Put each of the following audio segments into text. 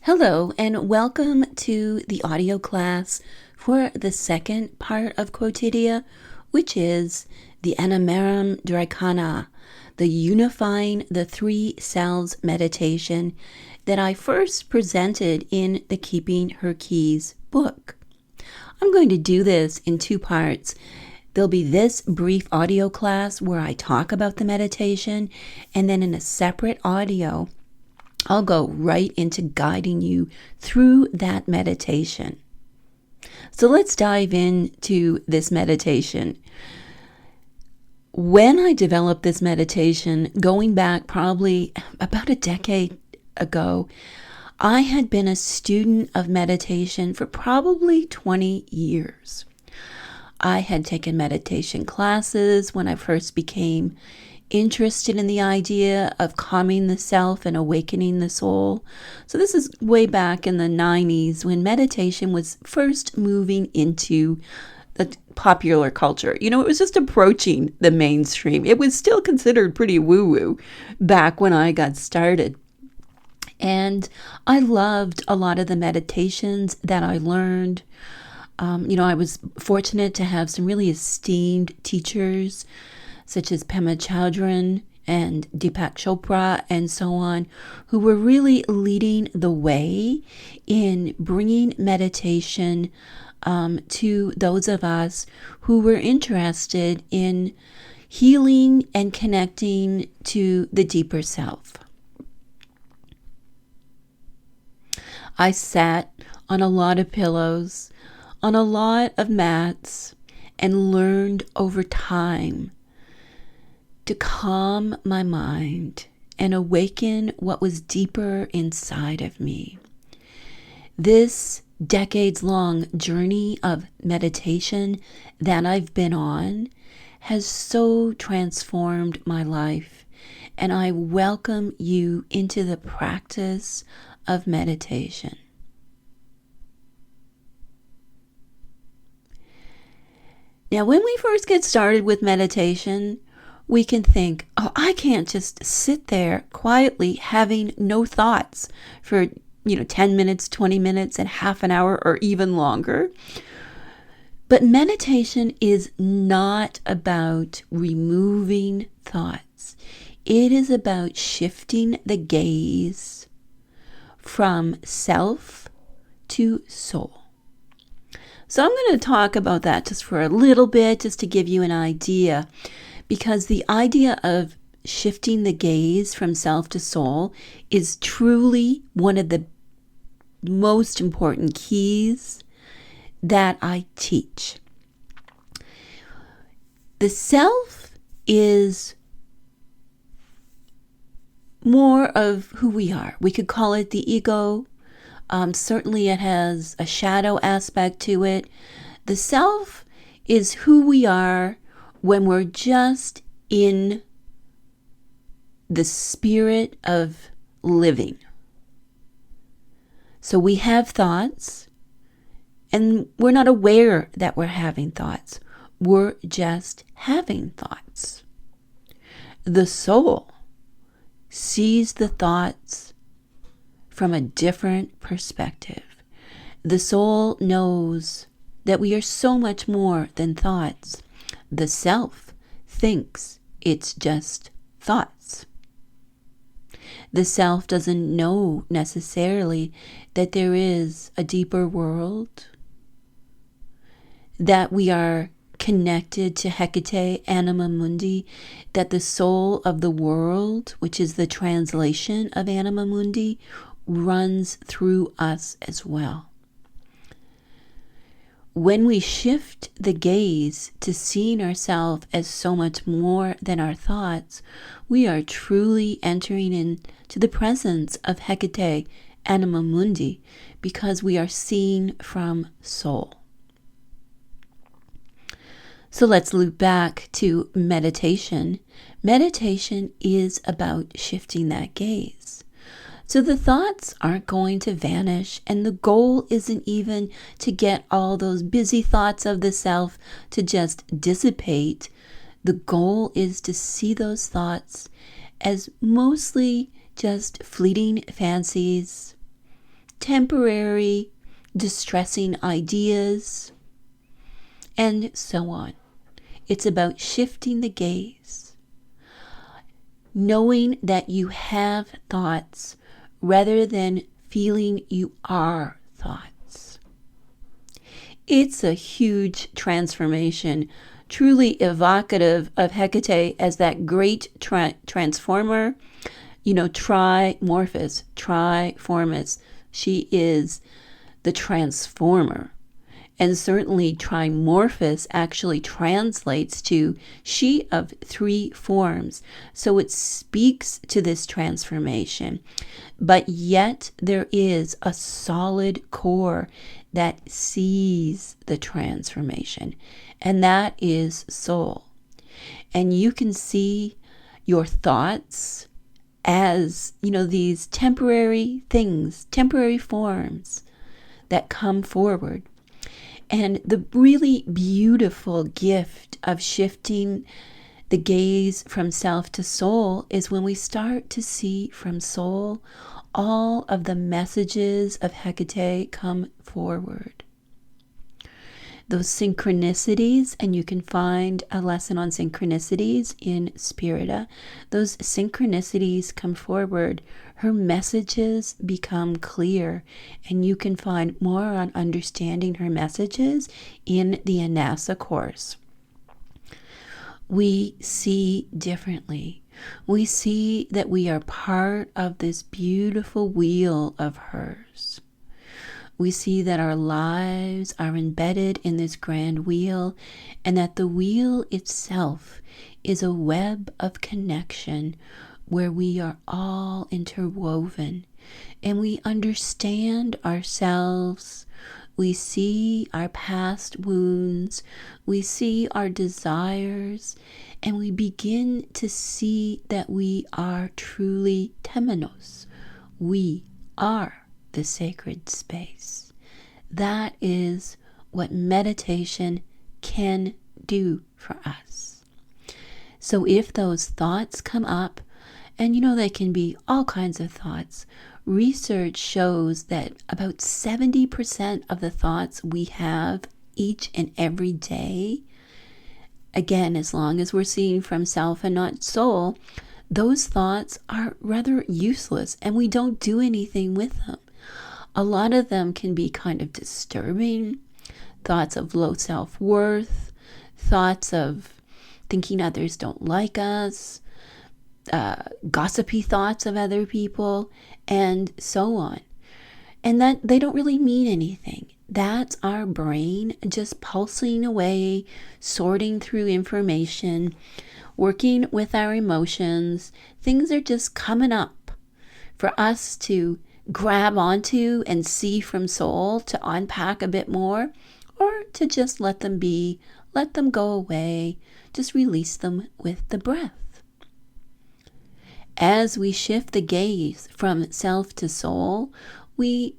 Hello, and welcome to the audio class for the second part of Quotidia, which is the Anima Mundi, the Unifying the Three Selves meditation that I first presented in the Keeping Her Keys book. I'm going to do this in two parts. There'll be this brief audio class where I talk about the meditation, and then in a separate audio, I'll go right into guiding you through that meditation. So let's dive into this meditation. When I developed this meditation, going back probably about a decade ago, I had been a student of meditation for probably 20 years. I had taken meditation classes when I first became interested in the idea of calming the self and awakening the soul. So this is way back in the 90s when meditation was first moving into the popular culture. It was just approaching the mainstream. It was still considered pretty woo-woo back when I got started. And I loved a lot of the meditations that I learned. I was fortunate to have some really esteemed teachers such as Pema Chodron and Deepak Chopra and so on, who were really leading the way in bringing meditation to those of us who were interested in healing and connecting to the deeper self. I sat on a lot of pillows, on a lot of mats, and learned over time to calm my mind and awaken what was deeper inside of me. This decades-long journey of meditation that I've been on has so transformed my life, and I welcome you into the practice of meditation. Now, when we first get started with meditation, we can think, I can't just sit there quietly having no thoughts for, 10 minutes, 20 minutes, and half an hour, or even longer. But meditation is not about removing thoughts. It is about shifting the gaze from self to soul. So I'm going to talk about that just for a little bit, just to give you an idea. Because the idea of shifting the gaze from self to soul is truly one of the most important keys that I teach. The self is more of who we are. We could call it the ego. Certainly it has a shadow aspect to it. The self is who we are when we're just in the spirit of living. So we have thoughts, and we're not aware that we're having thoughts. We're just having thoughts. The soul sees the thoughts from a different perspective. The soul knows that we are so much more than thoughts. The self thinks it's just thoughts. The self doesn't know necessarily that there is a deeper world, that we are connected to Hekate, Anima Mundi, that the soul of the world, which is the translation of Anima Mundi, runs through us as well. When we shift the gaze to seeing ourselves as so much more than our thoughts, we are truly entering into the presence of Hekate, Anima Mundi, because we are seeing from soul. So let's loop back to meditation. Meditation is about shifting that gaze. So the thoughts aren't going to vanish, and the goal isn't even to get all those busy thoughts of the self to just dissipate. The goal is to see those thoughts as mostly just fleeting fancies, temporary, distressing ideas, and so on. It's about shifting the gaze, knowing that you have thoughts rather than feeling you are thoughts. It's a huge transformation, truly evocative of Hekate as that great transformer, triformous. She is the transformer. And certainly trimorphous actually translates to she of three forms. So it speaks to this transformation. But yet there is a solid core that sees the transformation. And that is soul. And you can see your thoughts as, these temporary things, temporary forms that come forward. And the really beautiful gift of shifting the gaze from self to soul is when we start to see from soul, all of the messages of Hekate come forward. Those synchronicities, and you can find a lesson on synchronicities in Spirita. Those synchronicities come forward. Her messages become clear, and you can find more on understanding her messages in the Anasa course. We see differently. We see that we are part of this beautiful wheel of hers. We see that our lives are embedded in this grand wheel, and that the wheel itself is a web of connection where we are all interwoven, and we understand ourselves. We see our past wounds, we see our desires, and we begin to see that we are truly temenos. We are the sacred space. That is what meditation can do for us. So if those thoughts come up, and they can be all kinds of thoughts, research shows that about 70% of the thoughts we have each and every day, again, as long as we're seeing from self and not soul, those thoughts are rather useless and we don't do anything with them. A lot of them can be kind of disturbing, thoughts of low self-worth, thoughts of thinking others don't like us, gossipy thoughts of other people, and so on. And that they don't really mean anything. That's our brain just pulsing away, sorting through information, working with our emotions. Things are just coming up for us to grab onto and see from soul, to unpack a bit more, or to just let them be, let them go away, just release them with the breath. As we shift the gaze from self to soul, we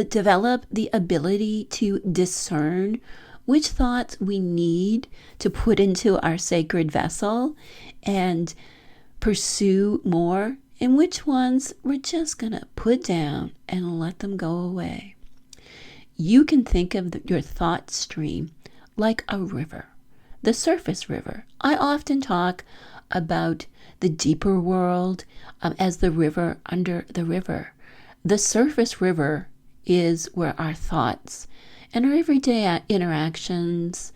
develop the ability to discern which thoughts we need to put into our sacred vessel and pursue more, and which ones we're just going to put down and let them go away. You can think of your thought stream like a river, the surface river. I often talk about the deeper world as the river under the river. The surface river is where our thoughts and our everyday interactions,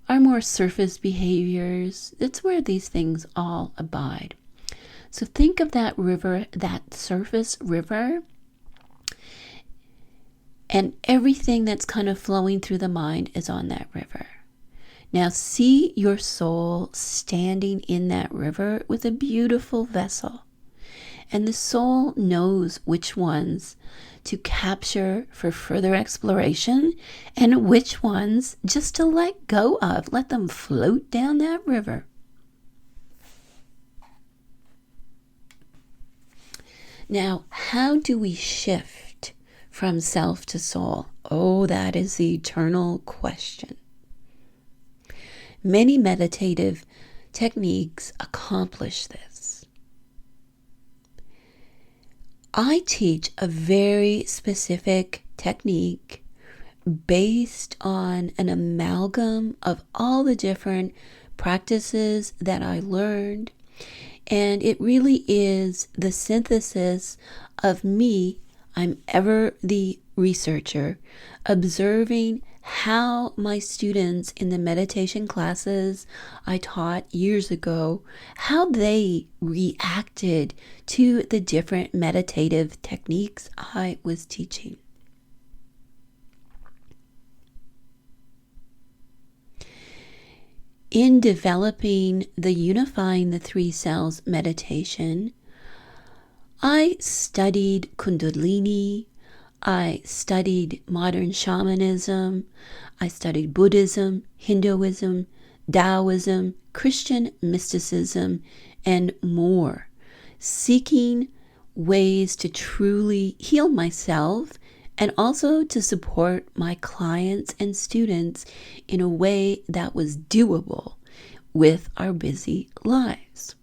our more surface behaviors, it's where these things all abide. So think of that river, that surface river, and everything that's kind of flowing through the mind is on that river. Now see your soul standing in that river with a beautiful vessel. And the soul knows which ones to capture for further exploration and which ones just to let go of. Let them float down that river. Now, how do we shift from self to soul? Oh, that is the eternal question. Many meditative techniques accomplish this. I teach a very specific technique based on an amalgam of all the different practices that I learned. And it really is the synthesis of me. I'm ever the researcher, observing how my students in the meditation classes I taught years ago, how they reacted to the different meditative techniques I was teaching. In developing the Unifying the Three Selves meditation, I studied Kundalini, I studied modern shamanism, I studied Buddhism, Hinduism, Taoism, Christian mysticism, and more, seeking ways to truly heal myself and also to support my clients and students in a way that was doable with our busy lives.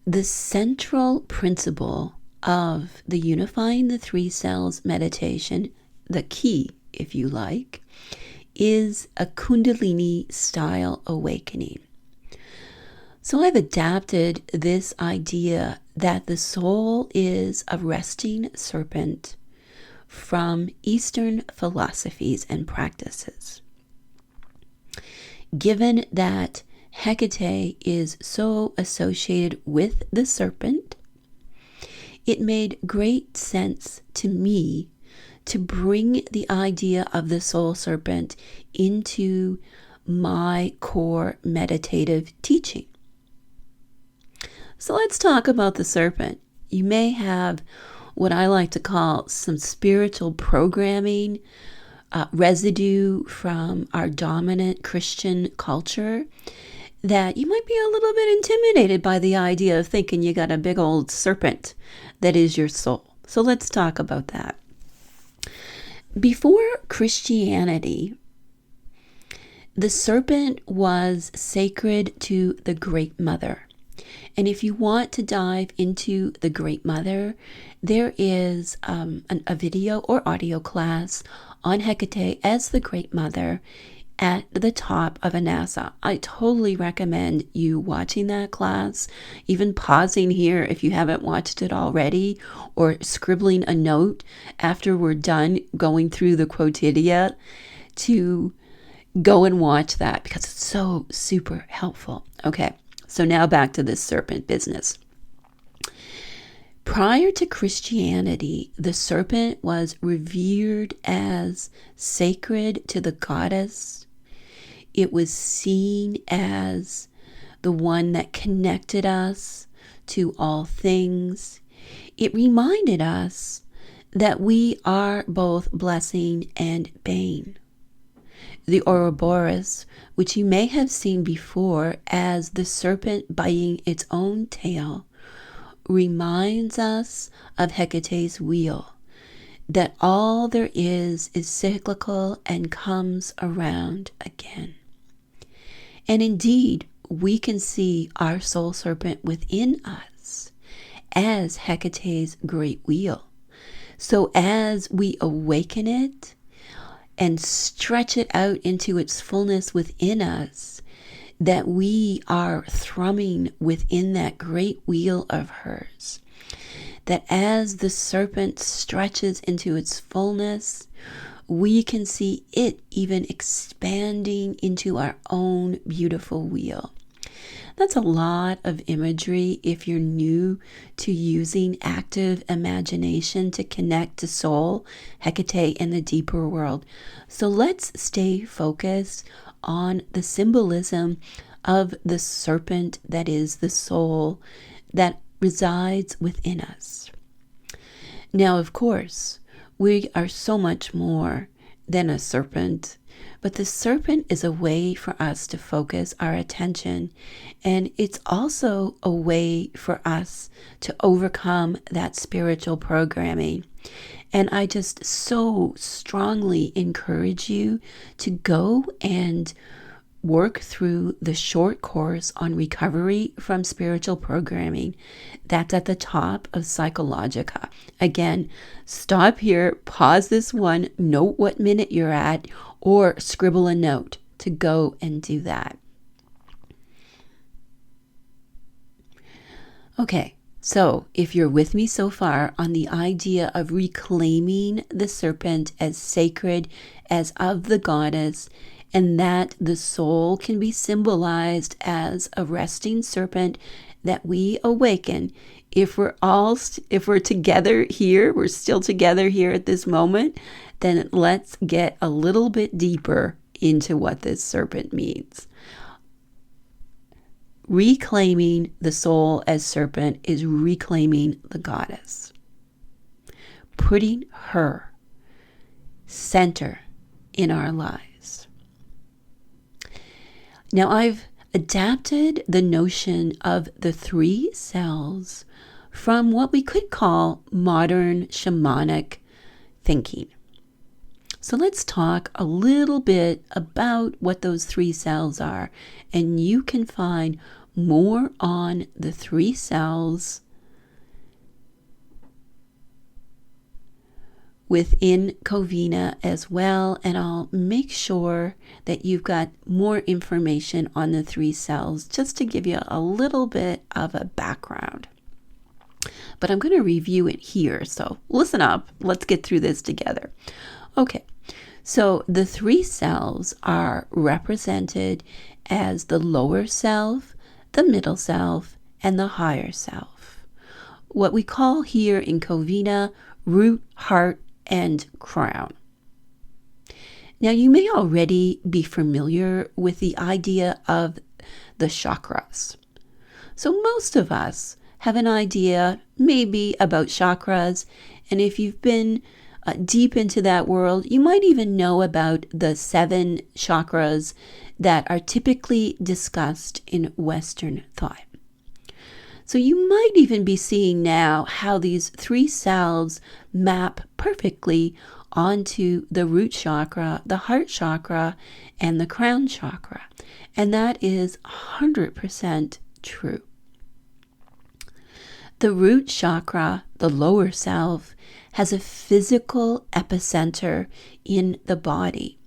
The central principle of the Unifying the Three Selves meditation, the key, if you like, is a Kundalini style awakening. So I've adapted this idea that the soul is a resting serpent from Eastern philosophies and practices. Given that Hekate is so associated with the serpent, it made great sense to me to bring the idea of the soul serpent into my core meditative teaching. So let's talk about the serpent. You may have what I like to call some spiritual programming residue from our dominant Christian culture, that you might be a little bit intimidated by the idea of thinking you got a big old serpent that is your soul. So let's talk about that. Before Christianity, the serpent was sacred to the Great Mother. And if you want to dive into the Great Mother, there is a video or audio class on Hekate as the Great Mother at the top of Anasa. I totally recommend you watching that class, even pausing here if you haven't watched it already, or scribbling a note after we're done going through the quotidia to go and watch that, because it's so super helpful. Okay, so now back to this serpent business. Prior to Christianity, the serpent was revered as sacred to the goddess. It was seen as the one that connected us to all things. It reminded us that we are both blessing and bane. The Ouroboros, which you may have seen before as the serpent biting its own tail, reminds us of Hecate's wheel, that all there is cyclical and comes around again. And indeed, we can see our soul serpent within us as Hecate's great wheel. So as we awaken it and stretch it out into its fullness within us, that we are thrumming within that great wheel of hers. That as the serpent stretches into its fullness, we can see it even expanding into our own beautiful wheel. That's a lot of imagery if you're new to using active imagination to connect to soul, Hekate, and the deeper world. So let's stay focused on the symbolism of the serpent that is the soul that resides within us. Now, of course, we are so much more than a serpent, but the serpent is a way for us to focus our attention, and it's also a way for us to overcome that spiritual programming. And I just so strongly encourage you to go and work through the short course on recovery from spiritual programming. That's at the top of Psychologica. Again, stop here, pause this one, note what minute you're at, or scribble a note to go and do that. Okay, so if you're with me so far on the idea of reclaiming the serpent as sacred, as of the goddess, and that the soul can be symbolized as a resting serpent that we awaken if we're together here, we're still together here at this moment, then let's get a little bit deeper into what this serpent means. Reclaiming the soul as serpent is reclaiming the goddess, putting her center in our lives. Now, I've adapted the notion of the three selves from what we could call modern shamanic thinking. So let's talk a little bit about what those three selves are. And you can find more on the three selves within Covina as well. And I'll make sure that you've got more information on the three selves just to give you a little bit of a background. But I'm going to review it here. So listen up. Let's get through this together. Okay. So the three selves are represented as the lower self, the middle self, and the higher self. What we call here in Covina root, heart, and crown. Now, you may already be familiar with the idea of the chakras. So most of us have an idea maybe about chakras, and if you've been deep into that world, you might even know about the 7 chakras that are typically discussed in Western thought. So you might even be seeing now how these three selves map perfectly onto the root chakra, the heart chakra, and the crown chakra. And that is 100% true. The root chakra, the lower self, has a physical epicenter in the body.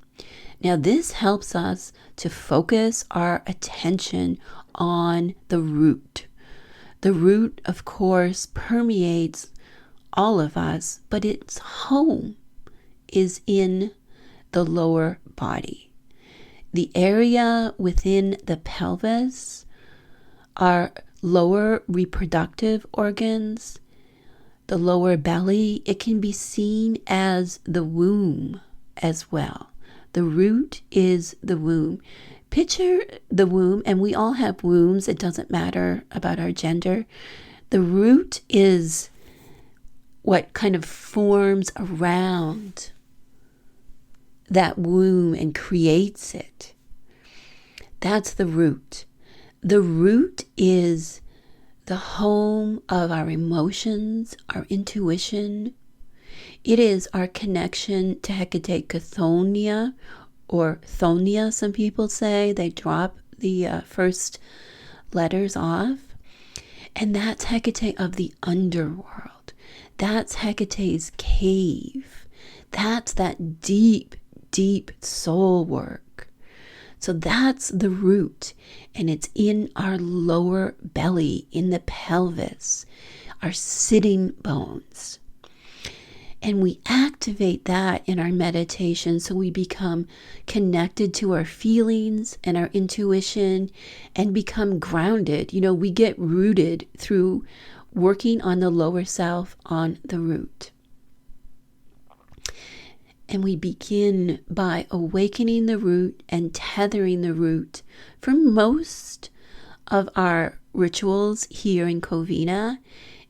Now, this helps us to focus our attention on the root. The root, of course, permeates all of us, but its home is in the lower body. The area within the pelvis, our lower reproductive organs, the lower belly, it can be seen as the womb as well. The root is the womb. Picture the womb, and we all have wombs. It doesn't matter about our gender. The root is what kind of forms around that womb and creates it. That's the root. The root is the home of our emotions, our intuition. It is our connection to Hekate Chthoniya, or Thonia, some people say. They drop the first letters off. And that's Hekate of the underworld. That's Hecate's cave. That's that deep, deep soul work. So that's the root, and it's in our lower belly, in the pelvis, our sitting bones. And we activate that in our meditation so we become connected to our feelings and our intuition and become grounded. You know, we get rooted through working on the lower self, on the root. And we begin by awakening the root and tethering the root. For most of our rituals here in Covina,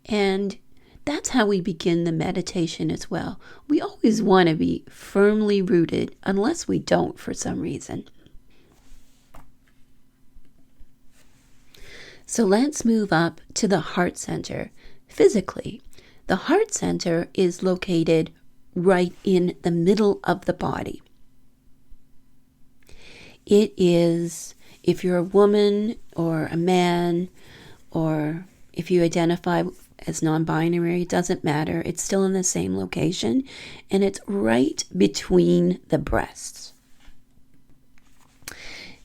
and that's how we begin the meditation as well. We always want to be firmly rooted, unless we don't for some reason. So let's move up to the heart center. Physically, the heart center is located right in the middle of the body. It is, if you're a woman or a man, or if you identify as non-binary, it doesn't matter. It's still in the same location, and it's right between the breasts.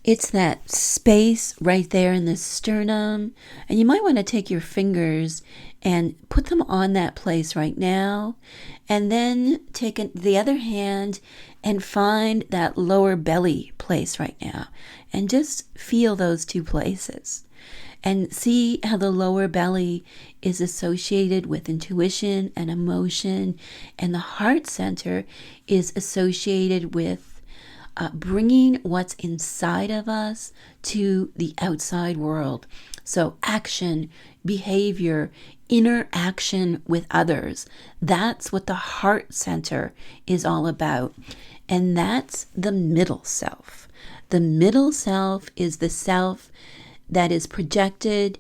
It's that space right there in the sternum, and you might want to take your fingers and put them on that place right now, and then take the other hand and find that lower belly place right now, and just feel those two places. And see how the lower belly is associated with intuition and emotion, and the heart center is associated with bringing what's inside of us to the outside world. So action, behavior, interaction with others. That's what the heart center is all about. And that's the middle self. The middle self is the self that is projected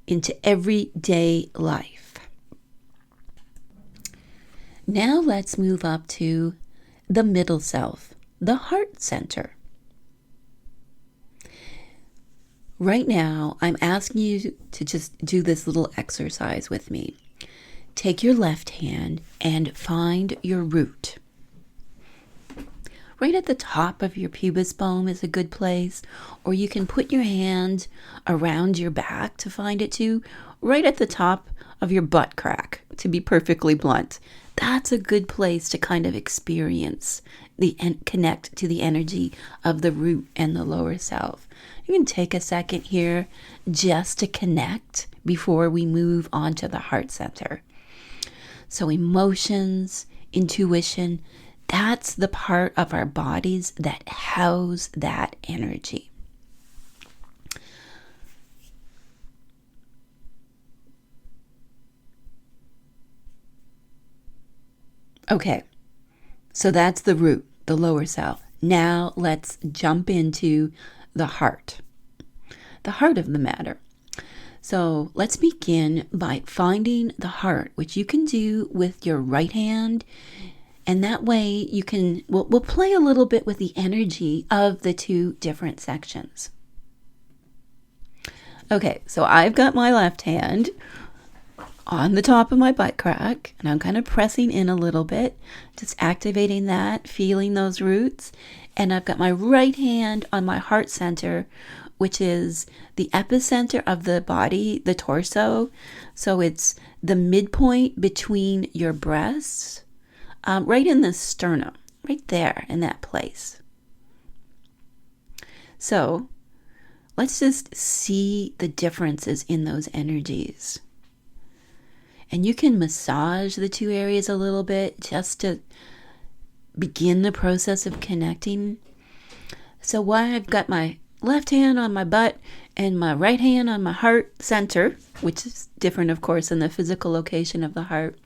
into everyday life. Now let's move up to the middle self, the heart center. Right now, I'm asking you to just do this little exercise with me. Take your left hand and find your root. Right at the top of your pubis bone is a good place, or you can put your hand around your back to find it too, right at the top of your butt crack, to be perfectly blunt. That's a good place to kind of experience and connect to the energy of the root and the lower self. You can take a second here just to connect before we move on to the heart center. So emotions, intuition, that's the part of our bodies that house that energy. Okay, so that's the root, the lower self. Now let's jump into the heart of the matter. So let's begin by finding the heart, which you can do with your right hand. And that way you can, we'll play a little bit with the energy of the two different sections. Okay, so I've got my left hand on the top of my butt crack, and I'm kind of pressing in a little bit, just activating that, feeling those roots. And I've got my right hand on my heart center, which is the epicenter of the body, the torso. So it's the midpoint between your breasts, right in the sternum, right there in that place. So let's just see the differences in those energies. And you can massage the two areas a little bit just to begin the process of connecting. So while I've got my left hand on my butt and my right hand on my heart center, which is different, of course, in the physical location of the heart,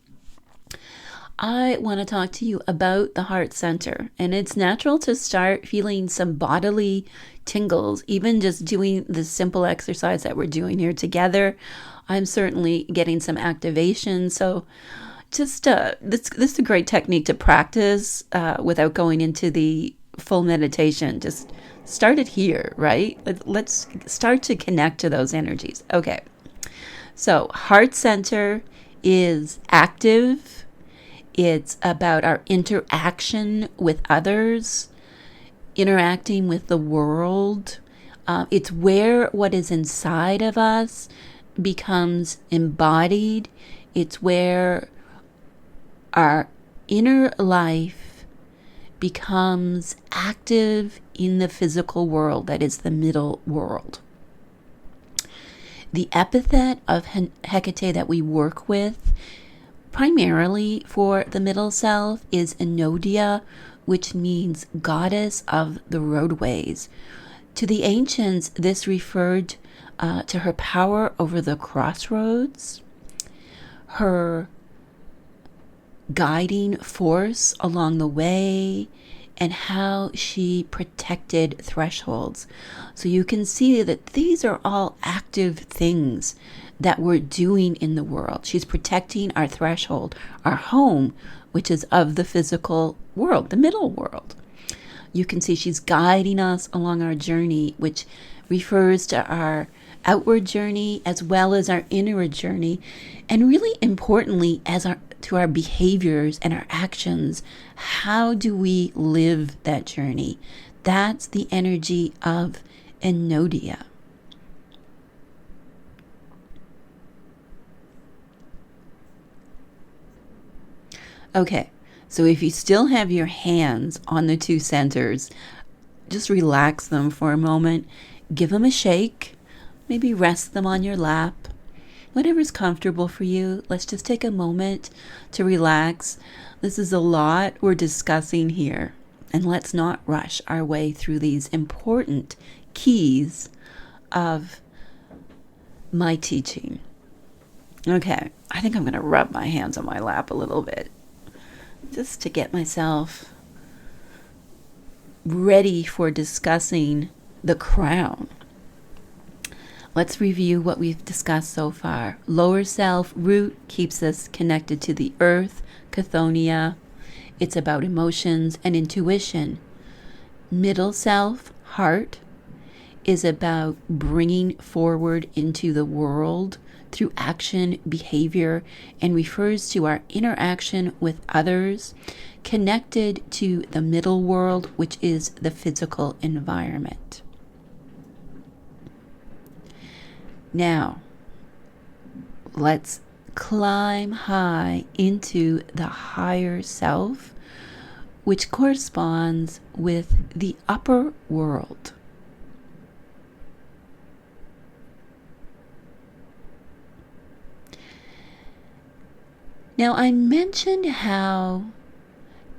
I want to talk to you about the heart center. And it's natural to start feeling some bodily tingles, even just doing the simple exercise that we're doing here together. I'm certainly getting some activation. So just this is a great technique to practice without going into the full meditation. Just start it here, right? Let's start to connect to those energies. Okay. So heart center is active. It's about our interaction with others, interacting with the world. It's where what is inside of us becomes embodied. It's where our inner life becomes active in the physical world, that is the middle world. The epithet of Hekate that we work with primarily for the middle self is Enodia, which means goddess of the roadways. To the ancients, this referred to her power over the crossroads, her guiding force along the way, and how she protected thresholds. So you can see that these are all active things that we're doing in the world. She's protecting our threshold, our home, which is of the physical world, the middle world. You can see she's guiding us along our journey, which refers to our outward journey as well as our inward journey, and really importantly to our behaviors and our actions. How do we live that journey? That's the energy of Enodia. Okay, so if you still have your hands on the two centers, just relax them for a moment. Give them a shake. Maybe rest them on your lap. Whatever's comfortable for you. Let's just take a moment to relax. This is a lot we're discussing here. And let's not rush our way through these important keys of my teaching. Okay, I think I'm going to rub my hands on my lap a little bit, just to get myself ready for discussing the crown. Let's review what we've discussed so far. Lower self, root, keeps us connected to the earth, Cathonia. It's about emotions and intuition. Middle self, heart, is about bringing forward into the world through action, behavior, and refers to our interaction with others, connected to the middle world, which is the physical environment. Now, let's climb high into the higher self, which corresponds with the upper world. Now, I mentioned how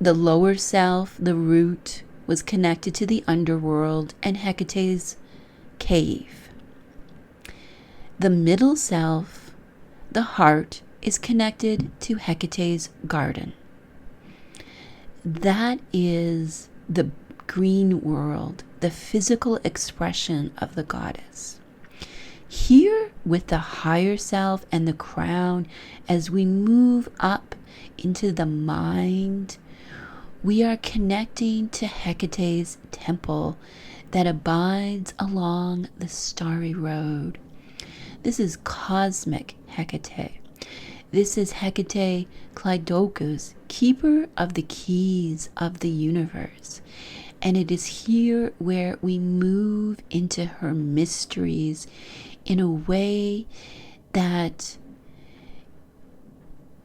the lower self, the root, was connected to the underworld and Hecate's cave. The middle self, the heart, is connected to Hecate's garden. That is the green world, the physical expression of the goddess. Here, with the higher self and the crown, as we move up into the mind, we are connecting to Hecate's temple that abides along the starry road. This is cosmic Hekate. This is Hekate Kleidokus, keeper of the keys of the universe. And it is here where we move into her mysteries in a way that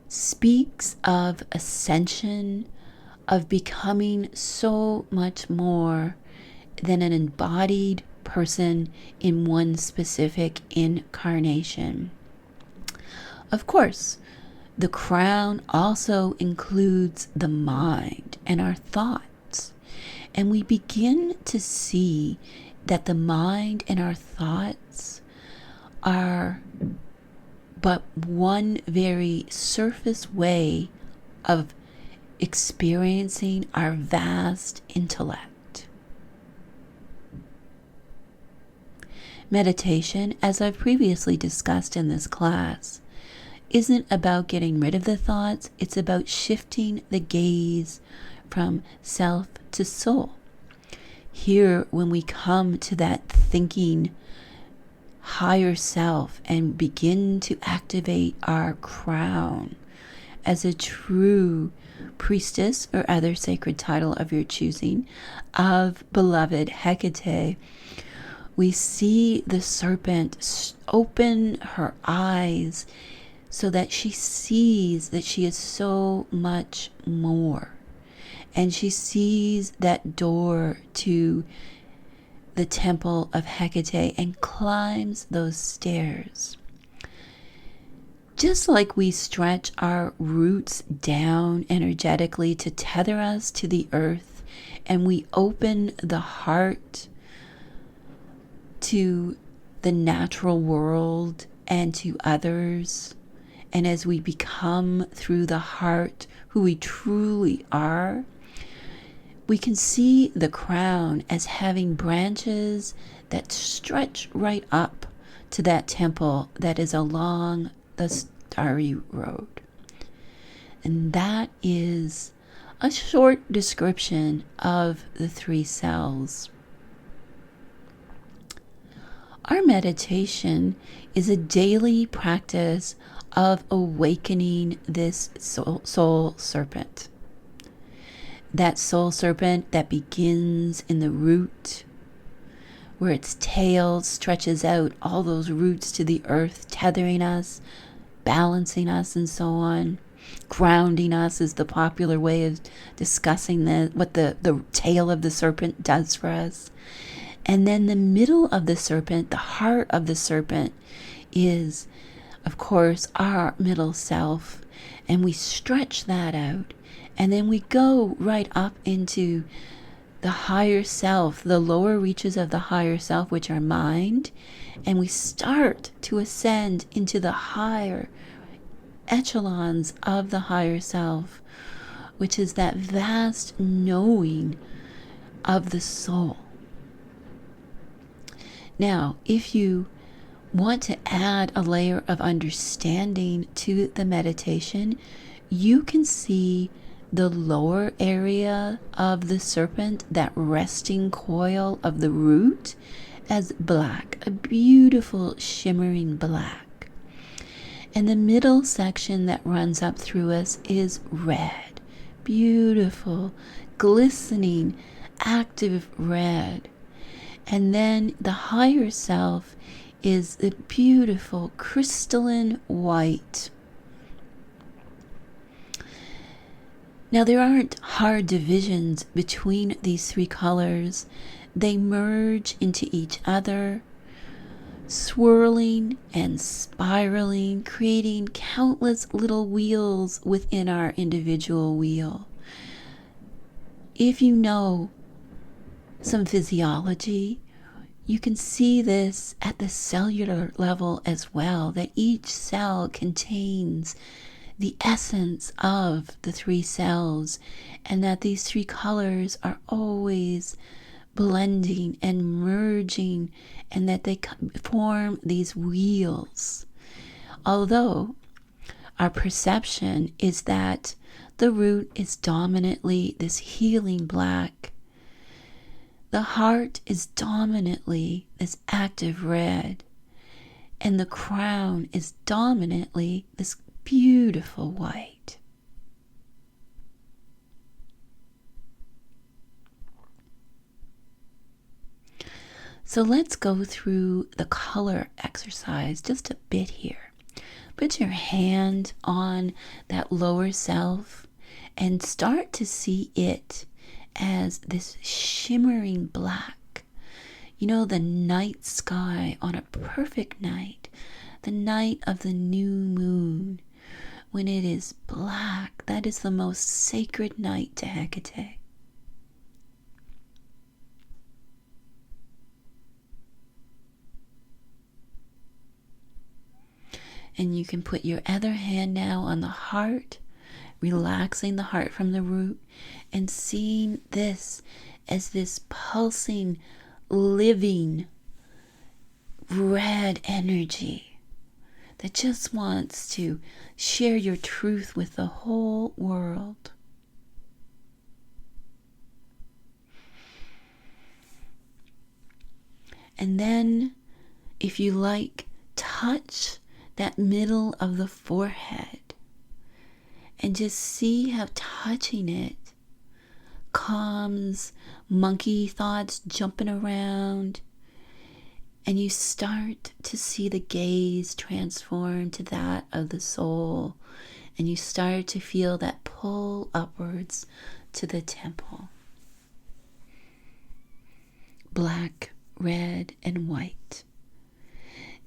speaks of ascension, of becoming so much more than an embodied person in one specific incarnation. Of course, the crown also includes the mind and our thoughts. And we begin to see that the mind and our thoughts are but one very surface way of experiencing our vast intellect. Meditation, as I've previously discussed in this class, isn't about getting rid of the thoughts. It's about shifting the gaze from self to soul. Here, when we come to that thinking higher self and begin to activate our crown as a true priestess or other sacred title of your choosing of beloved Hekate, we see the serpent open her eyes so that she sees that she is so much more. And she sees that door to the temple of Hekate and climbs those stairs. Just like we stretch our roots down energetically to tether us to the earth, and we open the heart to the natural world and to others, and as we become through the heart who we truly are, we can see the crown as having branches that stretch right up to that temple that is along the starry road. And that is A short description of the three selves. Our meditation is a daily practice of awakening this soul serpent. That soul serpent that begins in the root, where its tail stretches out all those roots to the earth, tethering us, balancing us, and so on. Grounding us is the popular way of discussing what the tail of the serpent does for us. And then the middle of the serpent, the heart of the serpent, is, of course, our middle self. And we stretch that out. And then we go right up into the higher self, the lower reaches of the higher self, which are mind. And we start to ascend into the higher echelons of the higher self, which is that vast knowing of the soul. Now, if you want to add a layer of understanding to the meditation, you can see the lower area of the serpent, that resting coil of the root, as black, a beautiful shimmering black. And the middle section that runs up through us is red, beautiful, glistening, active red. And then the higher self is the beautiful crystalline white. Now, there aren't hard divisions between these three colors. They merge into each other, swirling and spiraling, creating countless little wheels within our individual wheel. If you know some physiology, you can see this at the cellular level as well, that each cell contains the essence of the three cells, and that these three colors are always blending and merging, and that they form these wheels. Although our perception is that the root is dominantly this healing black, the heart is dominantly this active red, and the crown is dominantly this beautiful white. So let's go through the color exercise just a bit here. Put your hand on that lower self and start to see it as this shimmering black. You know, the night sky on a perfect night, the night of the new moon, when it is black, that is the most sacred night to Hekate. And you can put your other hand now on the heart, relaxing the heart from the root, and seeing this as this pulsing, living, red energy that just wants to share your truth with the whole world. And then, if you like, touch that middle of the forehead and just see how touching it calms monkey thoughts jumping around, and you start to see the gaze transform to that of the soul, and you start to feel that pull upwards to the temple. Black, red, and white.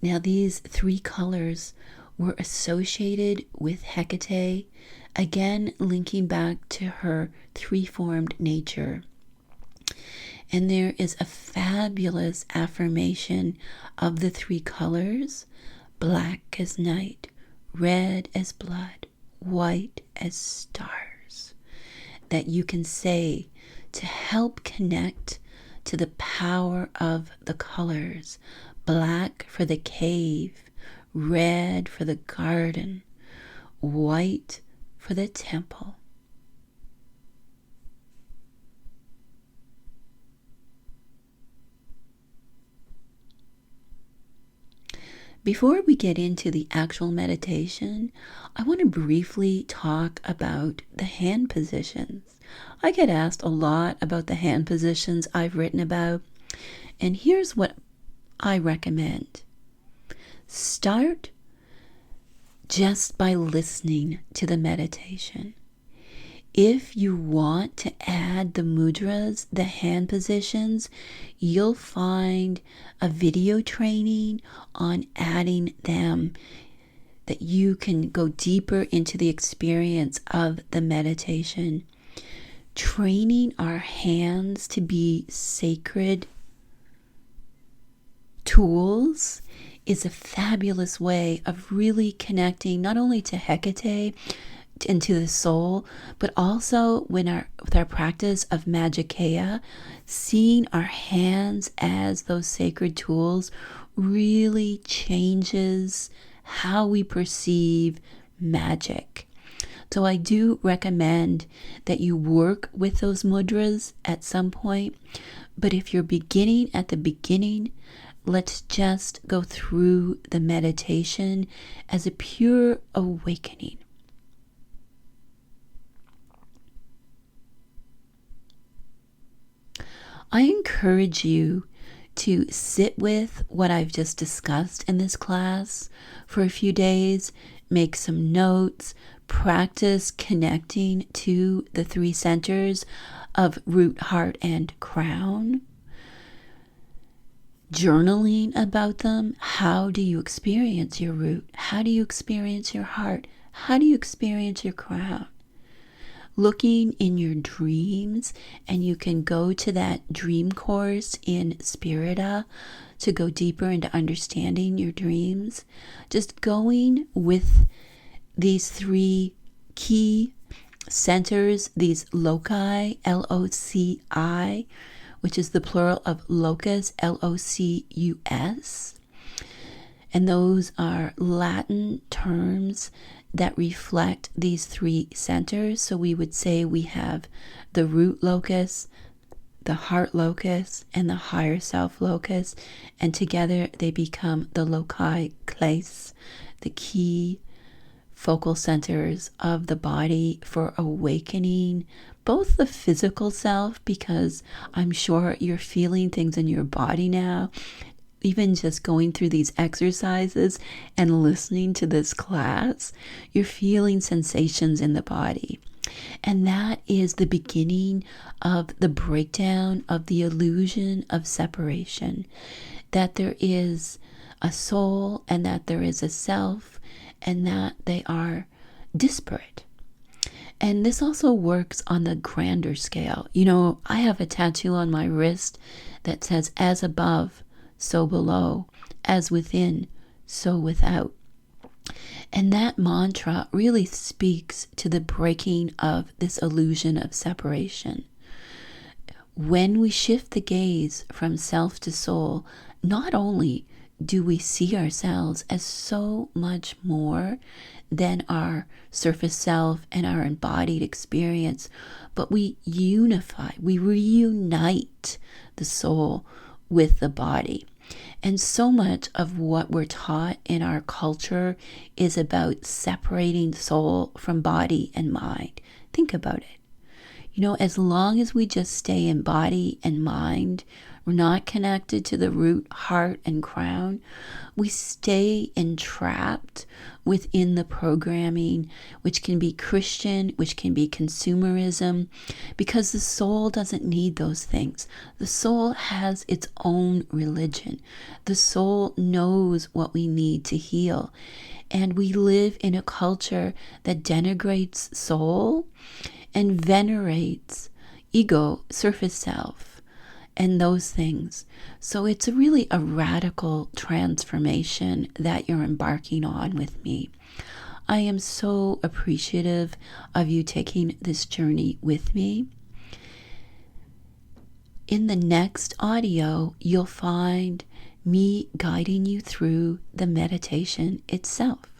Now, these three colors were associated with Hekate, again linking back to her three-formed nature. And there is a fabulous affirmation of the three colors: black as night, red as blood, white as stars, that you can say to help connect to the power of the colors. Black for the cave, red for the garden, white for the temple. Before we get into the actual meditation, I want to briefly talk about the hand positions. I get asked a lot about the hand positions I've written about, and here's what I recommend. Start just by listening to the meditation. If you want to add the mudras, the hand positions, you'll find a video training on adding them that you can go deeper into the experience of the meditation. Training our hands to be sacred tools is a fabulous way of really connecting not only to Hekate and to the soul, but also with our practice of Magicea, seeing our hands as those sacred tools really changes how we perceive magic. So I do recommend that you work with those mudras at some point, but if you're beginning at the beginning, let's just go through the meditation as a pure awakening. I encourage you to sit with what I've just discussed in this class for a few days, make some notes, practice connecting to the three centers of root, heart, and crown. Journaling about them. How do you experience your root? How do you experience your heart? How do you experience your crown? Looking in your dreams, and you can go to that dream course in Spirita to go deeper into understanding your dreams. Just going with these three key centers, these loci, L-O-C-I, which is the plural of locus, L-O-C-U-S. And those are Latin terms that reflect these three centers. So we would say we have the root locus, the heart locus, and the higher self locus. And together they become the loci claes, the key focal centers of the body for awakening both the physical self, because I'm sure you're feeling things in your body now. Even just going through these exercises and listening to this class, you're feeling sensations in the body. And that is the beginning of the breakdown of the illusion of separation, that there is a soul and that there is a self and that they are disparate. And this also works on the grander scale. You know, I have a tattoo on my wrist that says, as above, so below, as within, so without. And that mantra really speaks to the breaking of this illusion of separation. When we shift the gaze from self to soul, not only do we see ourselves as so much more than our surface self and our embodied experience, but we unify, we reunite the soul with the body. And so much of what we're taught in our culture is about separating soul from body and mind. Think about it. You know, as long as we just stay in body and mind, we're not connected to the root, heart, and crown, we stay entrapped within the programming, which can be Christian, which can be consumerism, because the soul doesn't need those things. The soul has its own religion. The soul knows what we need to heal. And we live in a culture that denigrates soul and venerates ego, surface self, and those things. So it's really a radical transformation that you're embarking on with me. I am so appreciative of you taking this journey with me. In the next audio, you'll find me guiding you through the meditation itself.